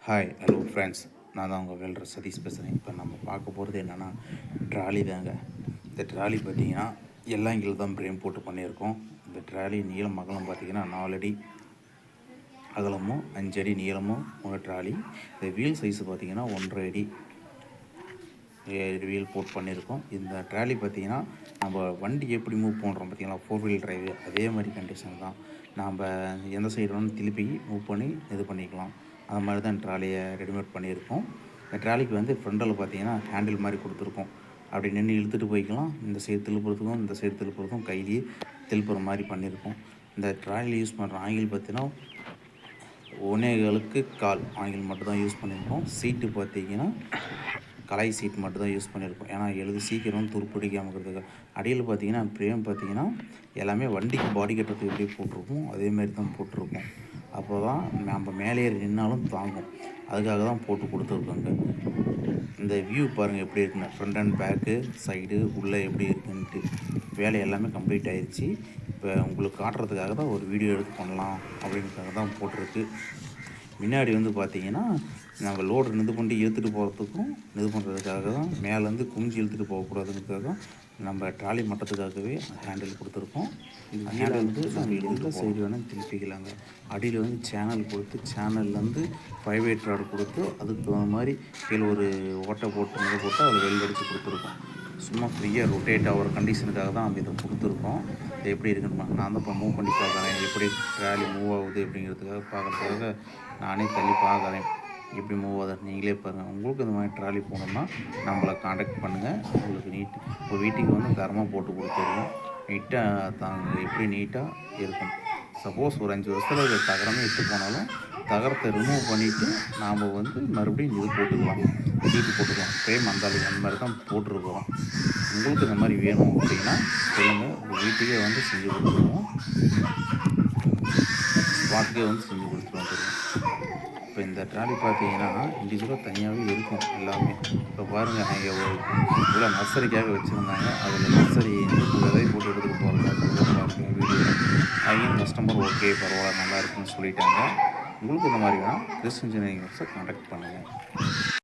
Hi hello friends, நான் தான் உங்கள் வெல்டர் சதீஷ் பேசுகிறேன். இப்போ நம்ம பார்க்க போகிறது என்னென்னா ட்ராலி தாங்க. இந்த ட்ராலி பார்த்திங்கன்னா எல்லா இங்கில் தான் பிரேம் போட்டு பண்ணியிருக்கோம். இந்த ட்ராலி நீளம் அகலம் பார்த்திங்கன்னா 4 அடி அகலமும் 5 அடி நீளமும் ஒரு ட்ராலி. இந்த வீல் சைஸு பார்த்திங்கன்னா 1.5 அடி வீல் போட்டு பண்ணியிருக்கோம். இந்த ட்ராலி பார்த்திங்கன்னா நம்ம வண்டி எப்படி மூவ் பண்ணுறோம் பார்த்திங்களா, 4 வீல் டிரைவு அதே மாதிரி கண்டிஷன் தான். நாம் எந்த சைடு வேணும் திருப்பி மூவ் பண்ணி இது பண்ணிக்கலாம். அந்த மாதிரி தான் ட்ராலியை ரெடிமேட் பண்ணியிருக்கோம். இந்த ட்ராலிக்கு வந்து ஃப்ரண்டில் பார்த்திங்கன்னா ஹேண்டில் மாதிரி கொடுத்துருக்கோம். அப்படி நின்று இழுத்துட்டு போய்க்கலாம். இந்த சைடு திருப்புறதுக்கும் இந்த சைடு திருப்புறதுக்கும் கையிலேயே திருப்புற மாதிரி பண்ணியிருக்கோம். இந்த ட்ராலியில் யூஸ் பண்ணுற ஆங்கிள் பார்த்திங்கன்னா 1.25 ஆங்கிள் மட்டும் தான் யூஸ் பண்ணியிருக்கோம். சீட்டு பார்த்திங்கன்னா கலாய் சீட் மட்டும் தான் யூஸ் பண்ணியிருக்கோம். ஏன்னா சீக்கிரம் துருப்பிடிக்காமல் இருக்கிறதுக்கு. அடியில் பார்த்திங்கன்னா பிரேம் பார்த்திங்கன்னா எல்லாமே வண்டிக்கு பாடி கட்டுறதுக்கு எப்படி போட்டிருக்கோம் அதேமாரி தான் போட்டிருக்கோம். அப்போ தான் நம்ம மேலே ஏறி நின்னாலும் தாங்கும். அதுக்காக தான் போட்டு கொடுத்துருக்கோங்க. இந்த வியூ பாருங்கள் எப்படி இருக்குன்னு, ஃப்ரண்ட் அண்ட் பேக்கு சைடு உள்ளே எப்படி இருக்குன்ட்டு. வேலை எல்லாமே கம்ப்ளீட் ஆகிடுச்சு. இப்போ உங்களுக்கு காட்டுறதுக்காக தான் ஒரு வீடியோ எடுத்து பண்ணலாம் அப்படின்றதுக்காக தான் போட்டிருக்கு. முன்னாடி வந்து பார்த்திங்கன்னா நம்ம லோடு இது பண்ணி இழுத்துட்டு போகிறதுக்கும் இது பண்ணுறதுக்காக தான், மேலேருந்து குஞ்சு இழுத்துட்டு போகக்கூடாதுன்றதுக்காக தான் நம்ம ட்ராலி மட்டத்துக்காகவே ஹேண்டில் கொடுத்துருக்கோம். இந்த ஹேண்டில் வந்து நம்ம இழுத்த சைடு வேணால் திருப்பிக்கலாங்க. அடியில் வந்து சேனல் கொடுத்து சேனல்லேருந்து 5/8 ராடு கொடுத்து அதுக்கு தகுந்த மாதிரி கீழே ஒரு ஓட்டை போட்டு அதில் வெல்ட் அடித்து கொடுத்துருக்கோம். சும்மா ஃப்ரீயாக ரொட்டேட் ஆகிற கண்டிஷனுக்காக தான் நம்ம இதை கொடுத்துருக்கோம். இது எப்படி இருக்குன்னு நான் தான் இப்போ மூவ் பண்ணி பார்க்குறேன். எப்படி ட்ராலி மூவ் ஆகுது அப்படிங்கிறதுக்காக பார்க்குறதுக்காக நானே தள்ளி பார்க்குறேன் எப்படி மூவ் ஆகுது. நீங்களே பாருங்கள். உங்களுக்கு இந்த மாதிரி ட்ராலி போகணுன்னா நம்மளை காண்டாக்ட் பண்ணுங்கள். உங்களுக்கு இப்போ வீட்டுக்கு வந்து தரமாக போட்டு கொடுத்துருவோம். நீட்டாக தாங்க எப்படி நீட்டாக இருக்கும். சப்போஸ் ஒரு 5 வருஷத்தில் இது தகரமே இட்டு போனாலும் தகரத்தை ரிமூவ் பண்ணிவிட்டு நாம் வந்து மறுபடியும் இது போட்டுக்கலாம், சீட்டு போட்டுக்கலாம். ஃப்ரேம் அந்த மாதிரி தான் போட்டிருக்கிறோம். உங்களுக்கு இந்த மாதிரி வேணும் அப்படின்னா சொல்லுங்கள். உங்கள் வீட்டுக்கே வந்து செஞ்சு கொடுத்துருவோம். ஸ்பாட்டுக்கே வந்து செஞ்சு கொடுத்துருவோம் தெரியும். இப்போ இந்த ட்ராலி பார்த்தீங்கன்னா இண்டிவிஜுவலாக தனியாகவே இருக்கும் எல்லாமே. இப்போ பாருங்கள், நீங்கள் ஒரு இவ்வளோ நர்சரிக்காக வச்சுருந்தாங்க. அதில் நர்சரி விதை போட்டு எடுத்துகிட்டு போகிறதா பாருங்கள் வீடியோ. அங்கேயும் கஸ்டமர் ஓகே பரவாயில்ல நல்லா இருக்குன்னு சொல்லிட்டாங்க. உங்களுக்கு இந்த மாதிரி வேணால் கிறிஸ் இன்ஜினியரிங் ஒர்க்ஸை கான்டாக்ட் பண்ணுங்கள்.